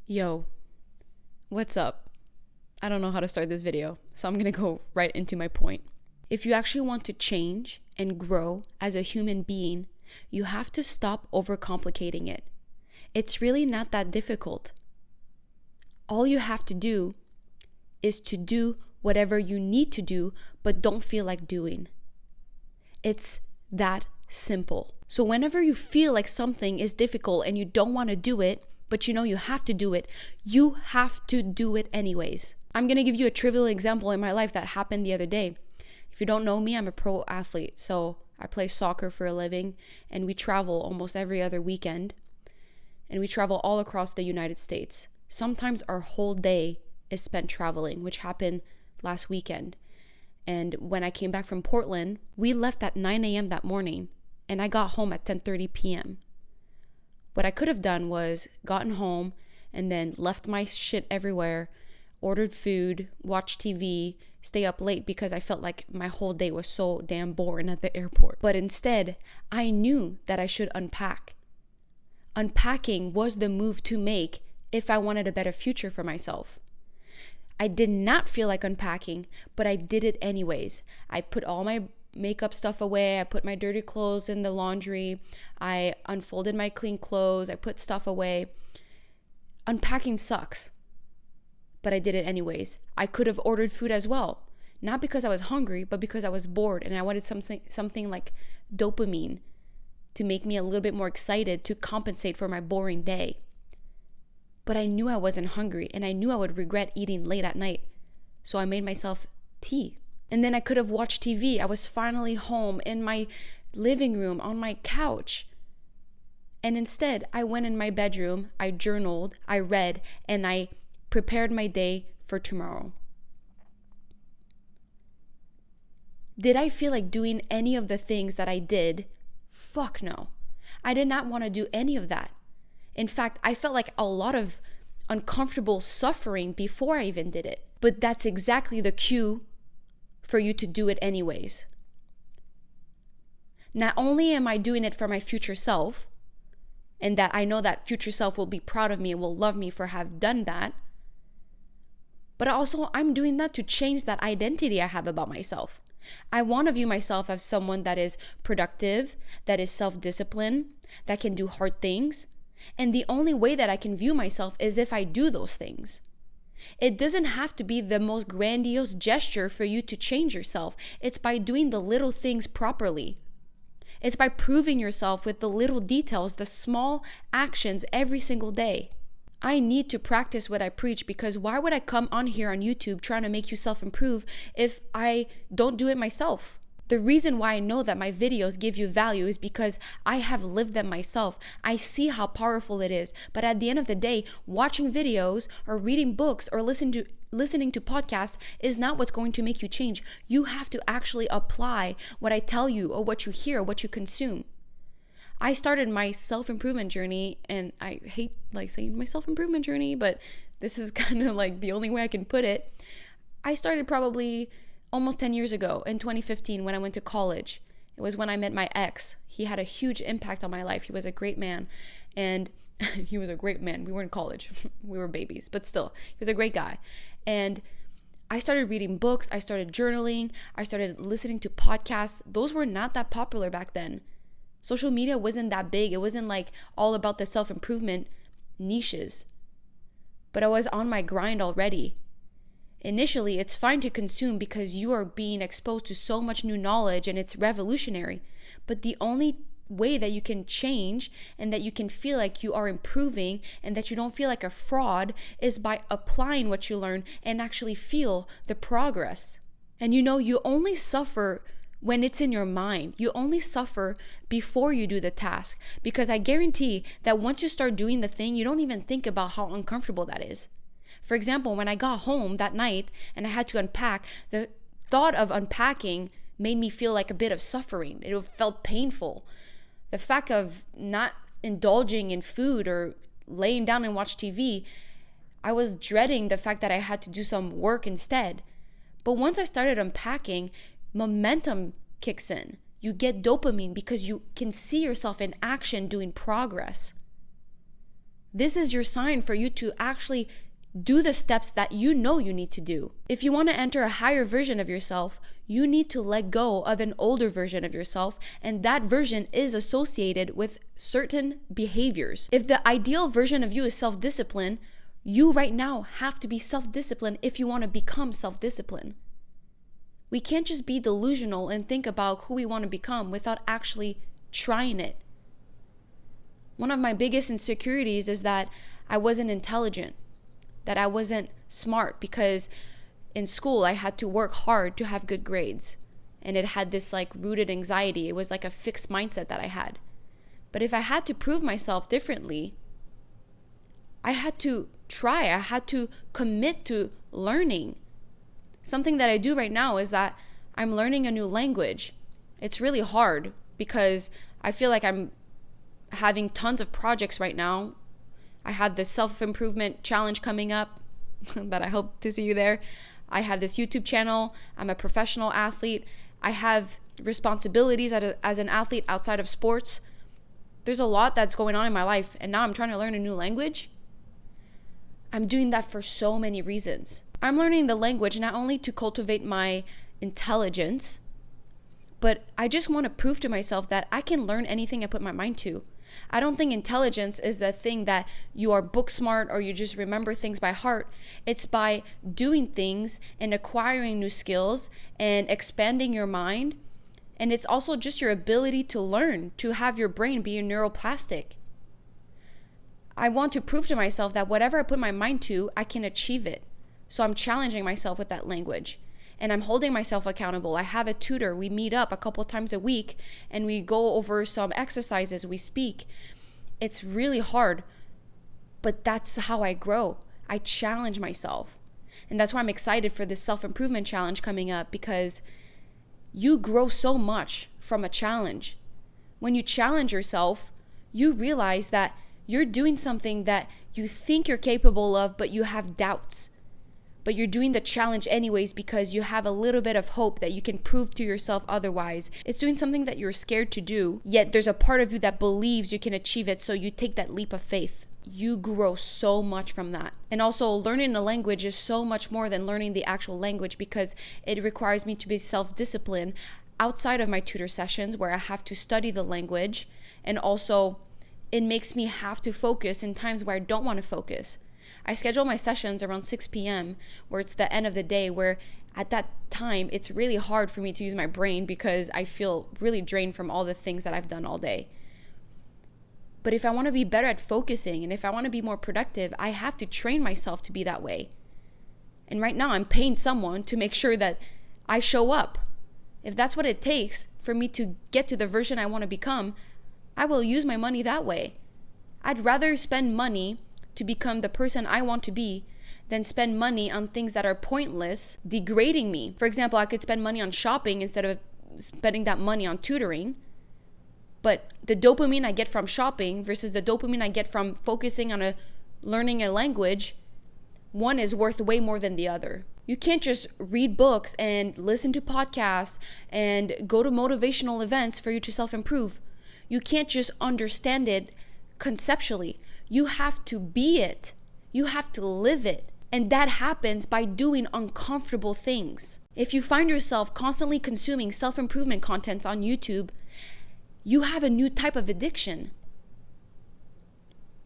Yo, what's up? I don't know how to start this video, so I'm gonna go right into my point. If you actually want to change and grow as a human being, you have to stop overcomplicating it. It's really not that difficult. All you have to do is to do whatever you need to do, but don't feel like doing. It's that simple. So whenever you feel like something is difficult and you don't want to do it, but you know you have to do it, you have to do it anyways. I'm going to give you a trivial example in my life that happened the other day. If you don't know me, I'm a pro athlete. So I play soccer for a living, and we travel almost every other weekend. And we travel all across the United States. Sometimes our whole day is spent traveling, which happened last weekend. And when I came back from Portland, we left at 9 a.m. that morning, and I got home at 10:30 p.m. What I could have done was gotten home and then left my shit everywhere, ordered food, watched TV, stay up late because I felt like my whole day was so damn boring at the airport. But instead, I knew that I should unpack. Unpacking was the move to make if I wanted a better future for myself. I did not feel like unpacking, but I did it anyways. I put all my makeup stuff away. I put my dirty clothes in the laundry. I unfolded my clean clothes. I put stuff away. Unpacking sucks, but I did it anyways. I could have ordered food as well, not because I was hungry, but because I was bored and I wanted something like dopamine to make me a little bit more excited to compensate for my boring day. But I knew I wasn't hungry and I knew I would regret eating late at night. So I made myself tea. And then I could have watched TV. I was finally home in my living room on my couch. And instead, I went in my bedroom, I journaled, I read, and I prepared my day for tomorrow. Did I feel like doing any of the things that I did? Fuck no. I did not want to do any of that. In fact, I felt like a lot of uncomfortable suffering before I even did it. But that's exactly the cue for you to do it anyways. Not only am I doing it for my future self, and that I know that future self will be proud of me and will love me for have done that, but also I'm doing that to change that identity I have about myself. I want to view myself as someone that is productive, that is self-disciplined, that can do hard things. And the only way that I can view myself is if I do those things. It doesn't have to be the most grandiose gesture for you to change yourself. It's by doing the little things properly. It's by proving yourself with the little details, the small actions every single day. I need to practice what I preach, because why would I come on here on YouTube trying to make you self-improve if I don't do it myself? The reason why I know that my videos give you value is because I have lived them myself. I see how powerful it is. But at the end of the day, watching videos or reading books or listening to podcasts is not what's going to make you change. You have to actually apply what I tell you or what you hear, what you consume. I started my self-improvement journey, and I hate like saying my self-improvement journey, but this is kind of like the only way I can put it. I started probably almost 10 years ago in 2015 when I went to college. It was when I met my ex. He had a huge impact on my life. He was a great man. And he was a great man. We were in college. We were babies, but still, he was a great guy. And I started reading books. I started journaling. I started listening to podcasts. Those were not that popular back then. Social media wasn't that big. It wasn't like all about the self-improvement niches. But I was on my grind already. Initially, it's fine to consume because you are being exposed to so much new knowledge and it's revolutionary. But the only way that you can change and that you can feel like you are improving and that you don't feel like a fraud is by applying what you learn and actually feel the progress. And you only suffer when it's in your mind. You only suffer before you do the task, because I guarantee that once you start doing the thing, you don't even think about how uncomfortable that is. For example, when I got home that night and I had to unpack, the thought of unpacking made me feel like a bit of suffering. It felt painful. The fact of not indulging in food or laying down and watch TV, I was dreading the fact that I had to do some work instead. But once I started unpacking, momentum kicks in. You get dopamine because you can see yourself in action doing progress. this is your sign for you to actually do the steps that you know you need to do. If you want to enter a higher version of yourself, you need to let go of an older version of yourself, and that version is associated with certain behaviors. If the ideal version of you is self-discipline, you right now have to be self-disciplined if you want to become self-disciplined. We can't just be delusional and think about who we want to become without actually trying it. One of my biggest insecurities is that I wasn't intelligent, that I wasn't smart, because in school I had to work hard to have good grades. And it had this like rooted anxiety. It was like a fixed mindset that I had. But if I had to prove myself differently, I had to try. I had to commit to learning. Something that I do right now is that I'm learning a new language. It's really hard because I feel like I'm having tons of projects right now. I have this self-improvement challenge coming up that I hope to see you there. I have this YouTube channel. I'm a professional athlete. I have responsibilities as an athlete outside of sports. There's a lot that's going on in my life, and now I'm trying to learn a new language. I'm doing that for so many reasons. I'm learning the language not only to cultivate my intelligence, but I just want to prove to myself that I can learn anything I put my mind to. I don't think intelligence is a thing that you are book smart or you just remember things by heart. It's by doing things and acquiring new skills and expanding your mind. And it's also just your ability to learn, to have your brain be neuroplastic. I want to prove to myself that whatever I put my mind to, I can achieve it. So I'm challenging myself with that language. And I'm holding myself accountable. I have a tutor. We meet up a couple times a week and we go over some exercises. We speak. It's really hard, but that's how I grow. I challenge myself. And that's why I'm excited for this self-improvement challenge coming up, because you grow so much from a challenge. When you challenge yourself, you realize that you're doing something that you think you're capable of, but you have doubts. But you're doing the challenge anyways because you have a little bit of hope that you can prove to yourself otherwise. It's doing something that you're scared to do, yet there's a part of you that believes you can achieve it, so you take that leap of faith. You grow so much from that. And also, learning a language is so much more than learning the actual language, because it requires me to be self-disciplined outside of my tutor sessions where I have to study the language, and also it makes me have to focus in times where I don't want to focus. I schedule my sessions around 6 p.m. where it's the end of the day, where at that time it's really hard for me to use my brain because I feel really drained from all the things that I've done all day. But if I want to be better at focusing and if I want to be more productive, I have to train myself to be that way. And right now I'm paying someone to make sure that I show up. If that's what it takes for me to get to the version I want to become, I will use my money that way. I'd rather spend money to become the person I want to be than spend money on things that are pointless, degrading me. For example, I could spend money on shopping instead of spending that money on tutoring. But the dopamine I get from shopping versus the dopamine I get from focusing on learning a language, one is worth way more than the other. You can't just read books and listen to podcasts and go to motivational events for you to self-improve. You can't just understand it conceptually. You have to be it. You have to live it. And that happens by doing uncomfortable things. If you find yourself constantly consuming self-improvement contents on YouTube, you have a new type of addiction.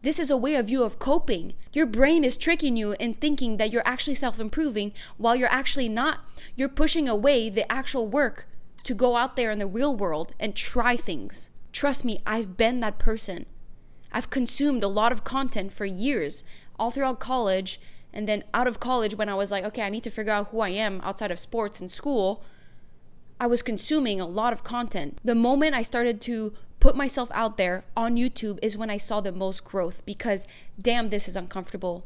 This is a way of you of coping. Your brain is tricking you in thinking that you're actually self-improving while you're actually not. You're pushing away the actual work to go out there in the real world and try things. Trust me, I've been that person. I've consumed a lot of content for years, all throughout college, and then out of college when I was like, okay, I need to figure out who I am outside of sports and school. I was consuming a lot of content. The moment I started to put myself out there on YouTube is when I saw the most growth, because damn, this is uncomfortable.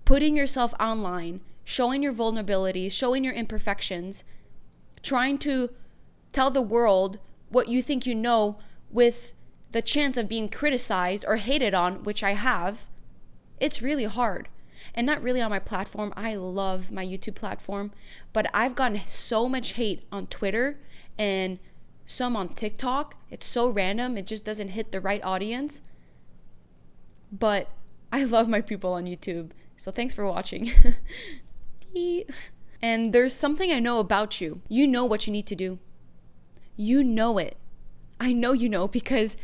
Putting yourself online, showing your vulnerabilities, showing your imperfections, trying to tell the world what you think you know with the chance of being criticized or hated on, which I have, it's really hard. And not really on my platform. I love my YouTube platform, but I've gotten so much hate on Twitter and some on TikTok. It's so random. It just doesn't hit the right audience. But I love my people on YouTube. So thanks for watching. And there's something I know about you. You know what you need to do. You know it. I know you know because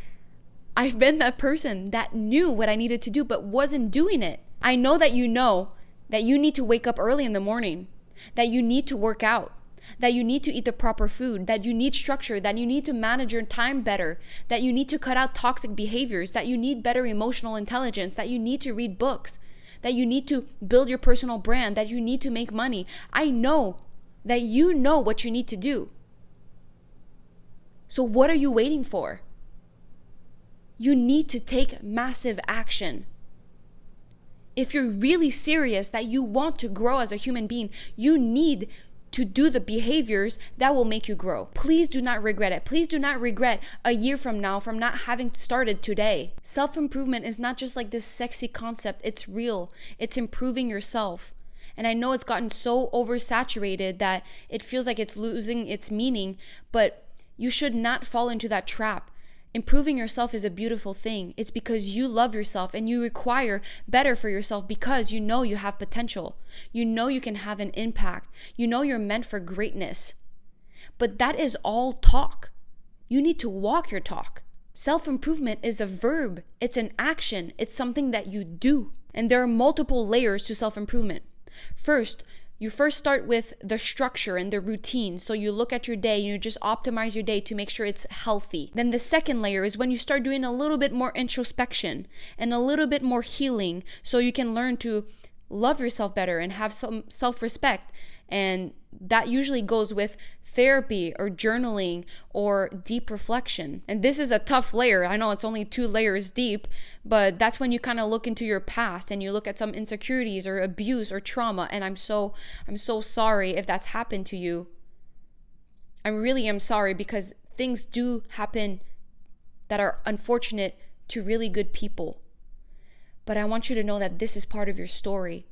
I've been that person that knew what I needed to do but wasn't doing it. I know that you need to wake up early in the morning, that you need to work out, that you need to eat the proper food, that you need structure, that you need to manage your time better, that you need to cut out toxic behaviors, that you need better emotional intelligence, that you need to read books, that you need to build your personal brand, that you need to make money. I know that you know what you need to do. So what are you waiting for? You need to take massive action. If you're really serious that you want to grow as a human being, you need to do the behaviors that will make you grow. Please do not regret it. Please do not regret a year from now from not having started today. Self-improvement is not just like this sexy concept. It's real. It's improving yourself. And I know it's gotten so oversaturated that it feels like it's losing its meaning, but you should not fall into that trap. Improving yourself is a beautiful thing. It's because you love yourself and you require better for yourself because you know you have potential. You know you can have an impact. You know you're meant for greatness. But that is all talk. You need to walk your talk. Self-improvement is a verb. It's an action. It's something that you do. And there are multiple layers to self-improvement. You first start with the structure and the routine. So you look at your day and you just optimize your day to make sure it's healthy. Then the second layer is when you start doing a little bit more introspection and a little bit more healing so you can learn to love yourself better and have some self-respect. And that usually goes with therapy or journaling or deep reflection. And this is a tough layer. I know it's only 2 layers deep, but that's when you kind of look into your past and you look at some insecurities or abuse or trauma. And I'm so sorry if that's happened to you. I really am sorry because things do happen that are unfortunate to really good people. But I want you to know that this is part of your story.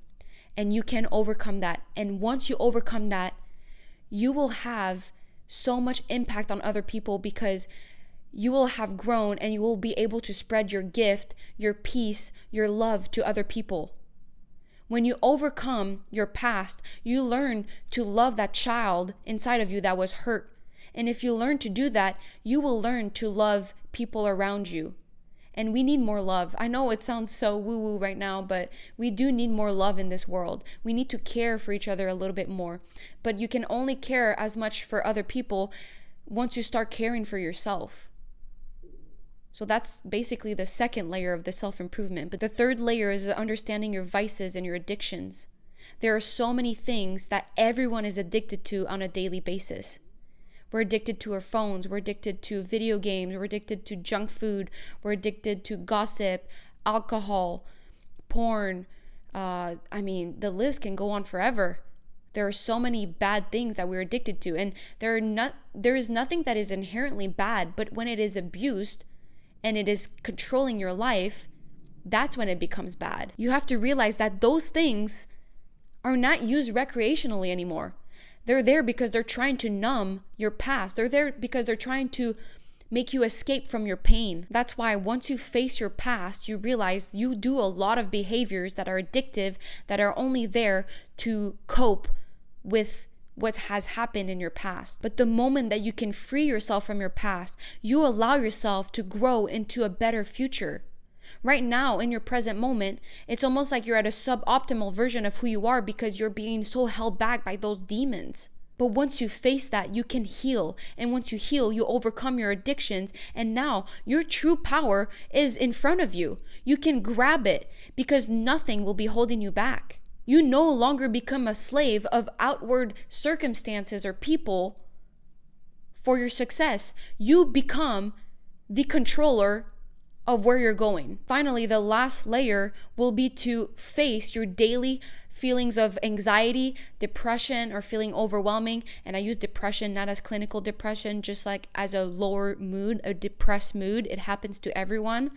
And you can overcome that. And once you overcome that, you will have so much impact on other people because you will have grown and you will be able to spread your gift, your peace, your love to other people. When you overcome your past, you learn to love that child inside of you that was hurt. And if you learn to do that, you will learn to love people around you. And we need more love. I know it sounds so woo-woo right now, but we do need more love in this world. We need to care for each other a little bit more. But you can only care as much for other people once you start caring for yourself. So that's basically the second layer of the self-improvement. But the third layer is understanding your vices and your addictions. There are so many things that everyone is addicted to on a daily basis. We're addicted to our phones. We're addicted to video games. We're addicted to junk food. We're addicted to gossip, alcohol, porn. The list can go on forever. There are so many bad things that we're addicted to. And there is nothing that is inherently bad, but when it is abused and it is controlling your life, that's when it becomes bad. You have to realize that those things are not used recreationally anymore. They're there because they're trying to numb your past. They're there because they're trying to make you escape from your pain. That's why once you face your past, you realize you do a lot of behaviors that are addictive, that are only there to cope with what has happened in your past. But the moment that you can free yourself from your past, you allow yourself to grow into a better future. Right now, in your present moment, it's almost like you're at a suboptimal version of who you are because you're being so held back by those demons. But once you face that, you can heal. And once you heal, you overcome your addictions. And now your true power is in front of you. You can grab it because nothing will be holding you back. You no longer become a slave of outward circumstances or people for your success. You become the controller of where you're going. Finally, the last layer will be to face your daily feelings of anxiety, depression, or feeling overwhelming. And I use depression not as clinical depression, just like as a lower mood, a depressed mood. It happens to everyone.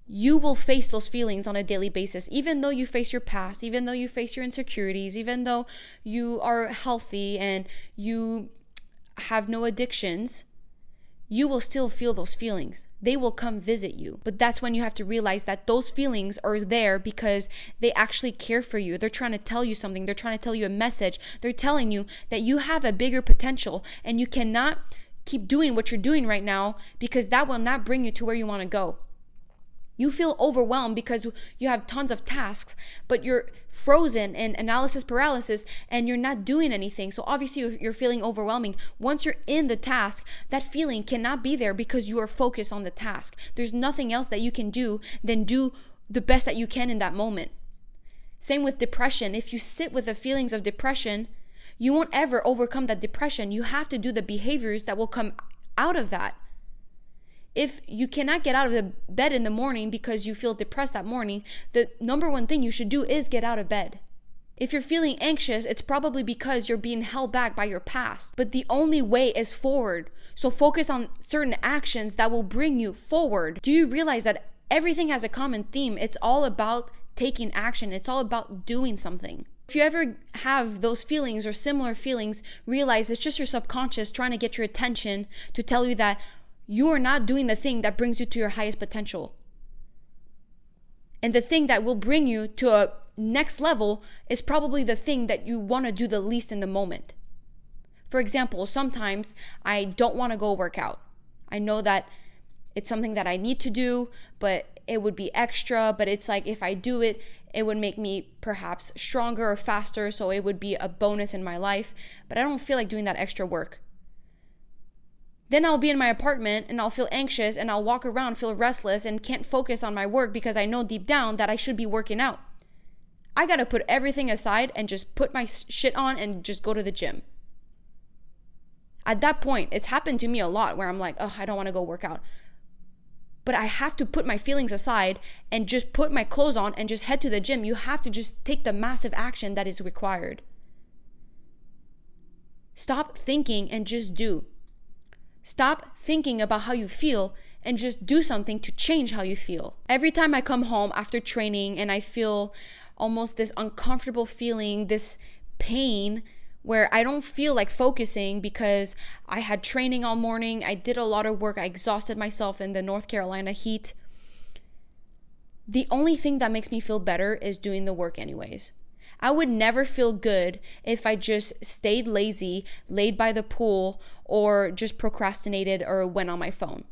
You will face those feelings on a daily basis, even though you face your past, even though you face your insecurities, even though you are healthy and you have no addictions. you will still feel those feelings. They will come visit you. But that's when you have to realize that those feelings are there because they actually care for you. They're trying to tell you something. They're trying to tell you a message. They're telling you that you have a bigger potential and you cannot keep doing what you're doing right now because that will not bring you to where you want to go. You feel overwhelmed because you have tons of tasks, but you're frozen in analysis paralysis and you're not doing anything. So obviously you're feeling overwhelming. Once you're in the task, that feeling cannot be there because you are focused on the task. There's nothing else that you can do than do the best that you can in that moment. Same with depression. If you sit with the feelings of depression, you won't ever overcome that depression. You have to do the behaviors that will come out of that. If you cannot get out of the bed in the morning because you feel depressed that morning, the number one thing you should do is get out of bed. If you're feeling anxious, it's probably because you're being held back by your past. But the only way is forward. So focus on certain actions that will bring you forward. Do you realize that everything has a common theme? It's all about taking action. It's all about doing something. If you ever have those feelings or similar feelings, realize it's just your subconscious trying to get your attention to tell you that you are not doing the thing that brings you to your highest potential. And the thing that will bring you to a next level is probably the thing that you want to do the least in the moment. For example, sometimes I don't want to go work out. I know that it's something that I need to do, but it would be extra. But it's like if I do it, it would make me perhaps stronger or faster. So it would be a bonus in my life. But I don't feel like doing that extra work. Then I'll be in my apartment and I'll feel anxious and I'll walk around, feel restless and can't focus on my work because I know deep down that I should be working out. I got to put everything aside and just put my shit on and just go to the gym. At that point, it's happened to me a lot where I'm like, oh, I don't want to go work out. But I have to put my feelings aside and just put my clothes on and just head to the gym. You have to just take the massive action that is required. Stop thinking and just do. Stop thinking about how you feel and just do something to change how you feel. Every time I come home after training and I feel almost this uncomfortable feeling, this pain where I don't feel like focusing because I had training all morning, I did a lot of work, I exhausted myself in the North Carolina heat. The only thing that makes me feel better is doing the work anyways. I would never feel good if I just stayed lazy, laid by the pool, or just procrastinated or went on my phone.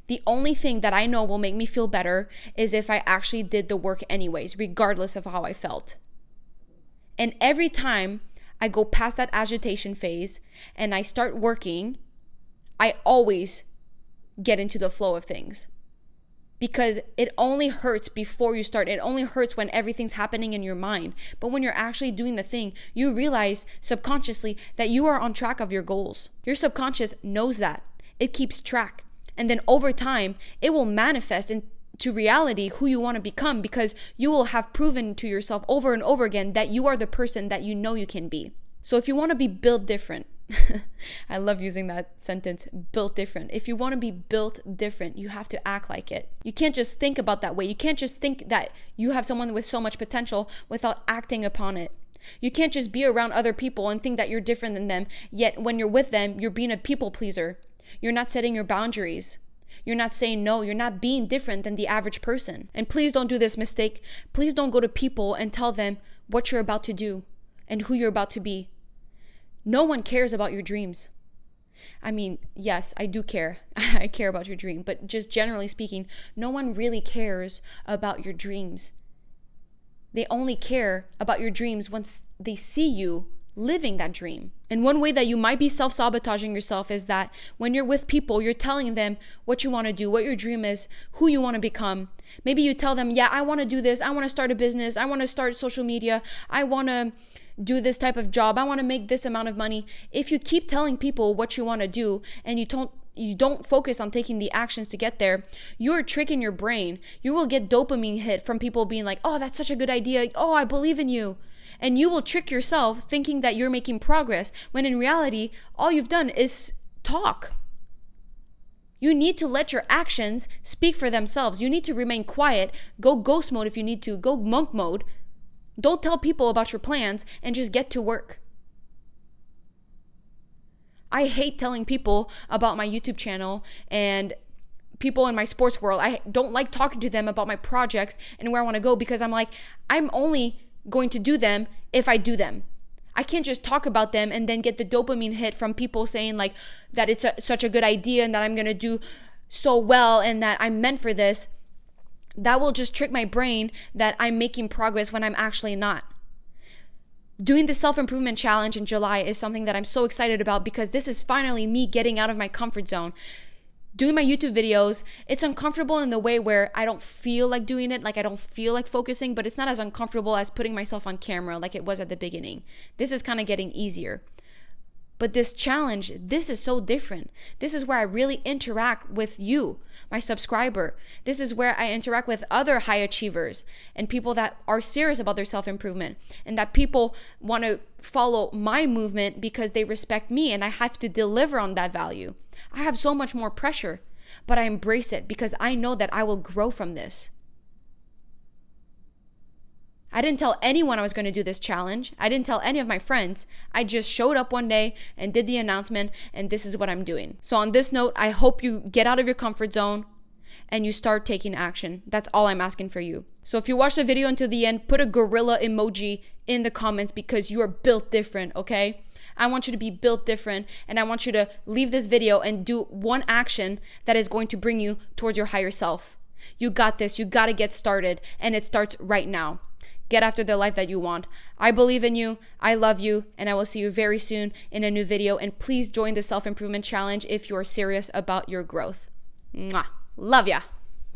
The only thing that I know will make me feel better is if I actually did the work anyways, regardless of how I felt. And every time I go past that agitation phase and I start working, I always get into the flow of things. Because it only hurts before you start. It only hurts when everything's happening in your mind. But when you're actually doing the thing, you realize subconsciously that you are on track of your goals. Your subconscious knows that. It keeps track. And then over time, it will manifest into reality who you want to become because you will have proven to yourself over and over again that you are the person that you know you can be. So if you want to be built different, I love using that sentence, built different. If you want to be built different, you have to act like it. You can't just think about that way. You can't just think that you have someone with so much potential without acting upon it. You can't just be around other people and think that you're different than them, yet when you're with them, you're being a people pleaser. You're not setting your boundaries. You're not saying no. You're not being different than the average person. And please don't do this mistake. Please don't go to people and tell them what you're about to do and who you're about to be. No one cares about your dreams. I mean, yes, I do care. I care about your dream. But just generally speaking, no one really cares about your dreams. They only care about your dreams once they see you living that dream. And one way that you might be self-sabotaging yourself is that when you're with people, you're telling them what you want to do, what your dream is, who you want to become. Maybe you tell them, yeah, I want to do this. I want to start a business. I want to start social media. I want to do this type of job. I want to make this amount of money. If you keep telling people what you want to do and you don't focus on taking the actions to get there, you're tricking your brain. You will get dopamine hit from people being like, oh, that's such a good idea. Oh, I believe in you. And you will trick yourself thinking that you're making progress when in reality, all you've done is talk. You need to let your actions speak for themselves. You need to remain quiet. Go ghost mode if you need to. Go monk mode. Don't tell people about your plans and just get to work. I hate telling people about my YouTube channel and people in my sports world. I don't like talking to them about my projects and where I want to go, because I'm like, I'm only going to do them if I do them. I can't just talk about them and then get the dopamine hit from people saying like that it's such a good idea and that I'm going to do so well and that I'm meant for this. That will just trick my brain that I'm making progress when I'm actually not. Doing the self-improvement challenge in July is something that I'm so excited about, because this is finally me getting out of my comfort zone. Doing my YouTube videos, it's uncomfortable in the way where I don't feel like doing it, like I don't feel like focusing, but it's not as uncomfortable as putting myself on camera like it was at the beginning. This is kind of getting easier. But this challenge, this is so different. This is where I really interact with you, my subscriber. This is where I interact with other high achievers and people that are serious about their self-improvement, and that people want to follow my movement because they respect me, and I have to deliver on that value. I have so much more pressure, but I embrace it because I know that I will grow from this. I didn't tell anyone I was going to do this challenge. I didn't tell any of my friends. I just showed up one day and did the announcement, and this is what I'm doing. So on this note, I hope you get out of your comfort zone and you start taking action. That's all I'm asking for you. So if you watched the video until the end, put a gorilla emoji in the comments, because you are built different, okay? I want you to be built different, and I want you to leave this video and do one action that is going to bring you towards your higher self. You got this. You got to get started, and it starts right now. Get after the life that you want. I believe in you. I love you. And I will see you very soon in a new video. And please join the self-improvement challenge if you're serious about your growth. Mwah. Love ya.